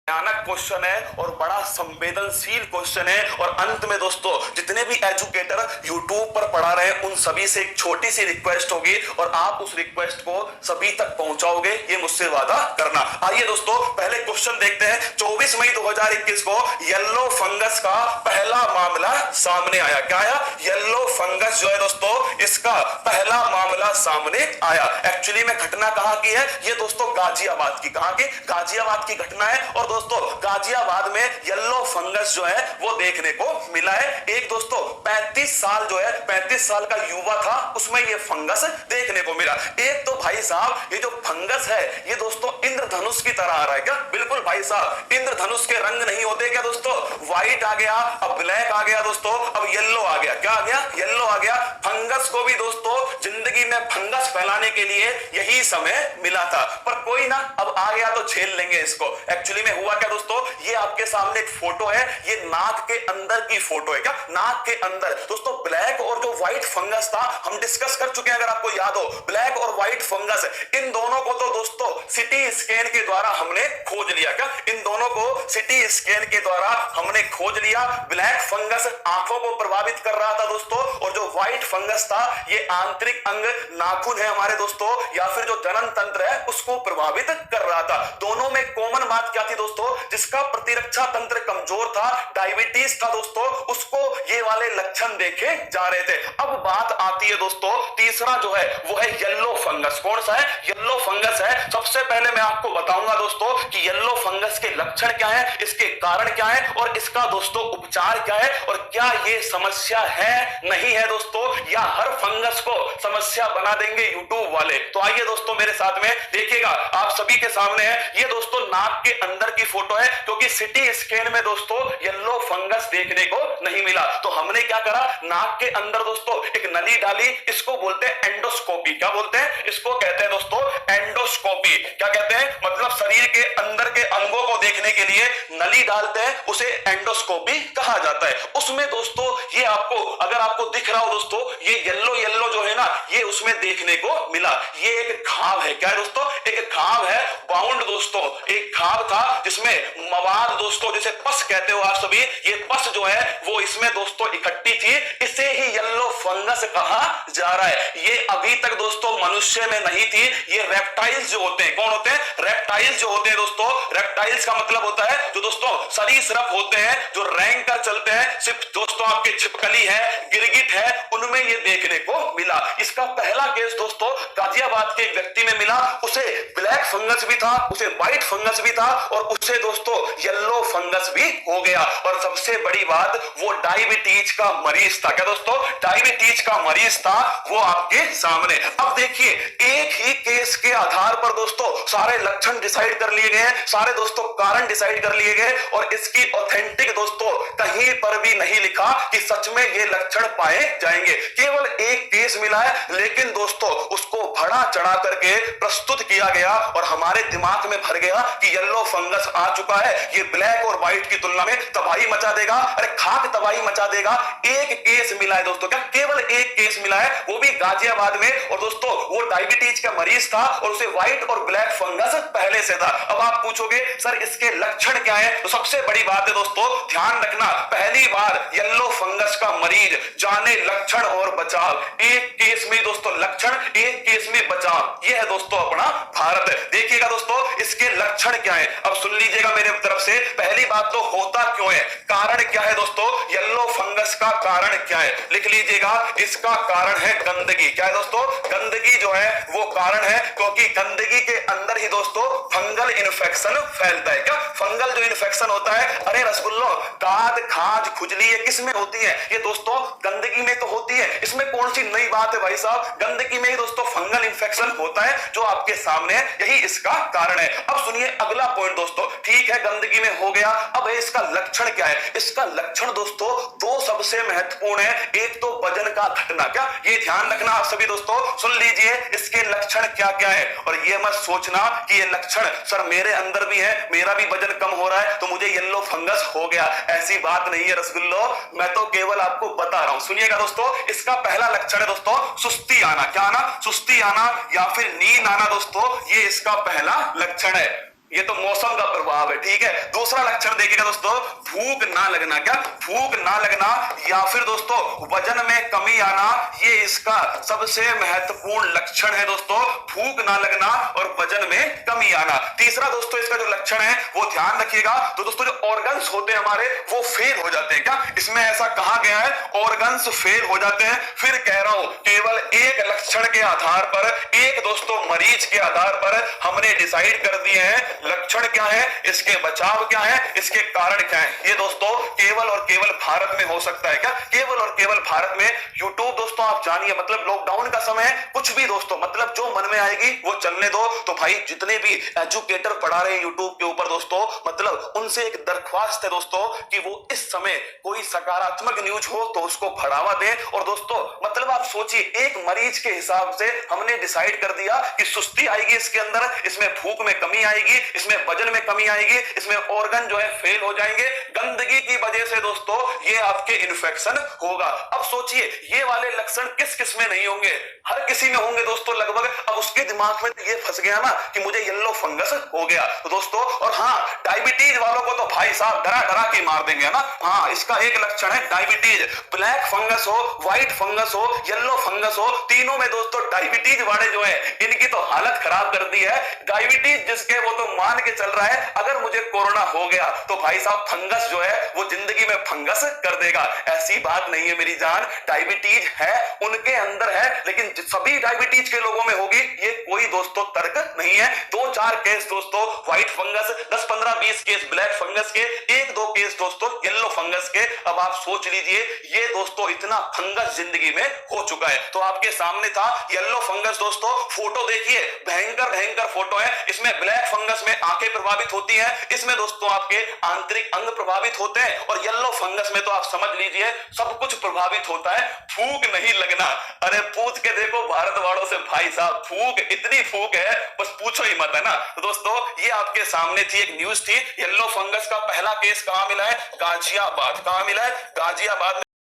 भयानक क्वेश्चन है और बड़ा संवेदनशील क्वेश्चन है। और अंत में दोस्तों जितने भी एजुकेटर यूट्यूब पर पढ़ा रहे हैं उन सभी से एक छोटी सी रिक्वेस्ट होगी और आप उस रिक्वेस्ट को सभी तक पहुंचाओगे, ये मुझसे वादा करना। आइए दोस्तों पहले क्वेश्चन देखते हैं। 24 मई 2021 को येलो फंगस का पहला मामला सामने आया। क्या आया? येलो फंगस जो है दोस्तों इसका पहला मामला सामने आया। एक्चुअली में घटना कहां की है? ये दोस्तों गाजियाबाद की। कहां की? गाजियाबाद की घटना है। और दोस्तों गाजियाबाद में येलो फंगस जो है वो देखने को मिला है। एक दोस्तों 35 साल जो है 35 साल का युवा था, उसमें ये फंगस देखने को मिला। एक तो भाई साहब ये जो फंगस है ये दोस्तों इंद्रधनुष की तरह आ रहा है। क्या? बिल्कुल भाई साहब, इंद्रधनुष के रंग नहीं होते क्या दोस्तों? व्हाइट आ गया, अब ब्लैक आ गया दोस्तों, अब येलो आ गया। क्या आ गया? येलो आ गया। फंगस को भी दोस्तों जिंदगी में फंगस फैलाने के लिए यही समय मिला था, पर कोई ना, अब आ गया तो झेल लेंगे इसको। एक्चुअली में हुआ क्या दोस्तों, ये आपके सामने एक फोटो है, ये नाक के अंदर की फोटो है। क्या? नाक के अंदर दोस्तों ब्लैक और जो व्हाइट फंगस था हम डिस्कस कर चुके हैं, अगर आपको याद हो। ब्लैक और व्हाइट फंगस, इन दोनों को तो दोस्तों सिटी स्कैन के द्वारा हमने खोज लिया। क्या? इन दोनों को सिटी स्कैन के द्वारा हमने खोज लिया। ब्लैक फंगस आंखों को प्रभावित कर रहा था दोस्तों, और जो व्हाइट फंगस था ये आंतरिक अंग नाखून है हमारे दोस्तों, या फिर जो जनन तंत्र है उसको प्रभावित कर रहा था। दोनों में कॉमन बात क्या थी दोस्तों? जिसका प्रतिरक्षा तंत्र कमजोर था, डायबिटीज था दोस्तों, उसको ये वाले लक्षण देखे जा रहे थे। अब बात आती है दोस्तों तीसरा जो है वो है येलो फंगस। कौन सा है? येलो फंगस है। सबसे पहले मैं आपको बताऊंगा दोस्तों कि येलो फंगस के लक्षण क्या है, इसके कारण क्या है और इसका दोस्तों उपचार क्या है, और क्या ये समस्या है नहीं है दोस्तों, या हर फंगस को समस्या बना देंगे यूट्यूब वाले। तो आइए दोस्तों मेरे साथ में देखिएगा, आप सभी के सामने है ये दोस्तों नाक के अंदर की फोटो है, क्योंकि सिटी स्कैन में दोस्तों येलो फंगस देखने को नहीं मिला। तो हमने क्या करा, नाक के अंदर दोस्तों एक नली डाली, इसको बोलते हैं एंडोस्कोपी। क्या बोलते हैं? इसको कहते हैं दोस्तों एंडोस्कोपी। क्या कहते हैं? मतलब शरीर के अंदर के अंगों को देखने के लिए नली डालते हैं, उसे एंडोस्कोपी कहा जाता है। उसमें दोस्तों ये आपको, अगर आपको दिख रहा हो दोस्तों, ये येलो येलो जो है ना, ये उसमें देखने को मिला। ये एक घाव है। क्या है दोस्तों? एक घाव है, बाउंड दोस्तों, एक घाव था जिसमें मवाद दोस्तों, जिसे पस कहते हो आप सभी, ये पस जो है वो इसमें दोस्तों इकट्ठी थी, इसे ही येलो फंगस कहा जा रहा है। ये अभी तक दोस्तों मनुष्य में नहीं थी, ये रेप्टाइल्स जो होते हैं, कौन होते हैं? रेप्टाइल्स जो होते हैं दोस्तों। रेप्टाइल्स का मतलब होता है जो दोस्तों सरीसृप होते हैं, जो रैंक कर चलते हैं, सिर्फ दोस्तों आपके छिपकली है, गिरगिट है, उनमें ये देखने को मिला। इसका पहला केस दोस्तों गाजियाबाद के एक व्यक्ति में मिला, उसे ब्लैक फंगस भी था, उसे व्हाइट फंगस भी था, और उसे दोस्तों येलो फंगस भी हो गया। और सबसे बड़ी बात, वो डायबिटीज का मरीज था। क्या दोस्तों? डायबिटीज का मरीज था, वो आपके सामने। अब देखिए एक ही केस के आधार पर दोस्तों सारे लक्षण डिसाइड कर लिए गए, सारे दोस्तों कारण डिसाइड कर लिए गए, और इसकी ऑथेंटिक दोस्तों कहीं पर भी नहीं लिखा कि सच में ये लक्षण पाए जाएंगे। केवल एक केस मिला है, लेकिन दोस्तों उसको बढ़ा चढ़ा करके प्रस्तुत किया गया और हमारे दिमाग में भर गया कि येलो फंगस आ चुका है, ये ब्लैक और व्हाइट की तुलना में तबाही मचा देगा। अरे खाक तबाही मचा देगा। एक केस मिला है दोस्तों, क्या केवल एक केस मिला है, वो भी गाजियाबाद में, और दोस्तों वो डायबिटीज का मरीज था और उसे व्हाइट और ब्लैक फंगस पहले से था। अब आप पूछोगे सर इसके लक्षण क्या है, तो सबसे बड़ी बात है दोस्तों ध्यान रखना, पहली बार येलो फंगस का मरीज, जाने लक्षण और बचाव। एक केस में दोस्तों लक्षण, एक केस में बचाव। यह है दोस्तों अपना भारत। देखिएगा दोस्तों इसके लक्षण क्या है, अब सुन लीजिएगा मेरे तरफ से। पहली बात तो होता क्यों है, कारण क्या है दोस्तों, येलो फंगस का कारण क्या है, लिख लीजिएगा। इसका कारण है गंदगी। क्या है दोस्तों? गंदगी जो है वो कारण है, क्योंकि गंदगी के अंदर ही दोस्तों फंगल इन्फेक्शन फैलता है। क्या फंगल जो इन्फेक्शन होता है, अरे रसगुल्लो, दाद खाज खुजली ये किस में होती है? ये दोस्तों गंदगी में तो होती है। इसमें कौन सी नई बात है भाई साहब? गंदगी में ही दोस्तों फंगल इन्फेक्शन होता है, जो आपके सामने है, यही इसका कारण है। अब सुनिए अगला पॉइंट दोस्तों, ठीक है गंदगी में हो गया, अब है इसका लक्षण क्या है? इसका लक्षण दोस्तों दो सबसे महत्वपूर्ण है। एक तो वजन का घटना। क्या? ये ध्यान रखना आप सभी दोस्तों, सुन लीजिए इसके लक्षण क्या क्या है, और ये मत सोचना कि ये लक्षण सर मेरे अंदर भी है, मेरा भी वजन कम हो रहा है तो मुझे येलो फंगस हो गया। ऐसी बात नहीं है रसगुल्लो, मैं तो केवल आपको बता रहा हूं। सुनिएगा दोस्तों, इसका पहला लक्षण है दोस्तों सुस्ती आना। क्या आना? सुस्ती आना या फिर नींद आना दोस्तों, ये इसका पहला लक्षण है। ये तो मौसम का प्रभाव है, ठीक है। दूसरा लक्षण देखिएगा दोस्तों, भूख ना लगना। क्या भूख ना लगना या फिर दोस्तों वजन में कमी आना, ये इसका सबसे महत्वपूर्ण लक्षण है दोस्तों, भूख ना लगना और वजन में कमी आना। तीसरा दोस्तों इसका जो लक्षण है वो ध्यान रखिएगा, तो दोस्तों जो ऑर्गन्स होते हैं हमारे वो फेल हो जाते हैं। क्या इसमें ऐसा कहा गया है, ऑर्गन्स फेल हो जाते हैं। फिर कह रहा हूं केवल एक लक्षण के आधार पर, एक दोस्तों मरीज के आधार पर हमने डिसाइड कर दिए हैं लक्षण क्या है, इसके बचाव क्या है, इसके कारण क्या है। ये दोस्तों केवल और केवल भारत में हो सकता है। क्या केवल और केवल भारत में। यूट्यूब दोस्तों आप जानिए, मतलब लॉकडाउन का समय है, कुछ भी दोस्तों मतलब जो मन में आएगी वो चलने दो। तो भाई जितने भी एजुकेटर पढ़ा रहे हैं यूट्यूब के ऊपर दोस्तों, मतलब उनसे एक दरख्वास्त है दोस्तों कि वो इस समय कोई सकारात्मक न्यूज हो तो उसको बढ़ावा दें। और दोस्तों मतलब आप सोचिए, एक मरीज के हिसाब से हमने डिसाइड कर दिया कि सुस्ती आएगी इसके अंदर, इसमें भूख में कमी आएगी, इसमें वजन में कमी आएगी, इसमें ऑर्गन जो है फेल हो जाएंगे, गंदगी की वजह से दोस्तों ये आपके इन्फेक्शन होगा। अब सोचिए ये वाले लक्षण किस किस में नहीं होंगे, हर किसी में होंगे दोस्तों लगभग। अब उसके दिमाग में ये फंस गया ना कि मुझे येलो फंगस हो गया तो दोस्तों, और हाँ डायबिटीज वालों को तो भाई साहब डरा डरा के मार देंगे ना। हाँ इसका एक लक्षण है डायबिटीज, ब्लैक फंगस हो, व्हाइट फंगस हो, येलो फंगस हो, तीनों में दोस्तों डायबिटीज वाले जो है इनकी तो हालत खराब कर दी है। डायबिटीज जिसके वो तो मान के चल रहा है अगर मुझे कोरोना हो गया तो भाई साहब फंगस जो है वो जिंदगी में फंगस कर देगा। ऐसी बात नहीं है मेरी जान, डायबिटीज है उनके अंदर है, लेकिन सभी डायबिटीज के लोगों में होगी ये कोई दोस्तों तर्क नहीं है। 2-4 केस दोस्तों white fungus, 10-15-20 case black fungus के, 1-2 केस दोस्तों येलो फंगस के। अब आप सोच लीजिए ये दोस्तों इतना फंगस जिंदगी में हो चुका है। तो आपके सामने था येलो फंगस दोस्तों, फोटो देखिए भयंकर भयंकर फोटो है। इसमें ब्लैक फंगस में आंखें प्रभावित होती हैं, इसमें दोस्तों आपके आंतरिक अंग प्रभावित होते हैं, और येलो फंगस में तो आप समझ लीजिए सब कुछ प्रभावित होता है। फूक नहीं लगना, अरे पूछ के देखो भारत वालों से भाई साहब, फूक इतनी फूक है बस पूछो ही मत, है ना। तो दोस्तों ये आपके सामने थी एक न्यूज थी, येलो फंगस का पहला केस कहां मिला है, गाजियाबाद। कहां मिला है, गाजियाबाद।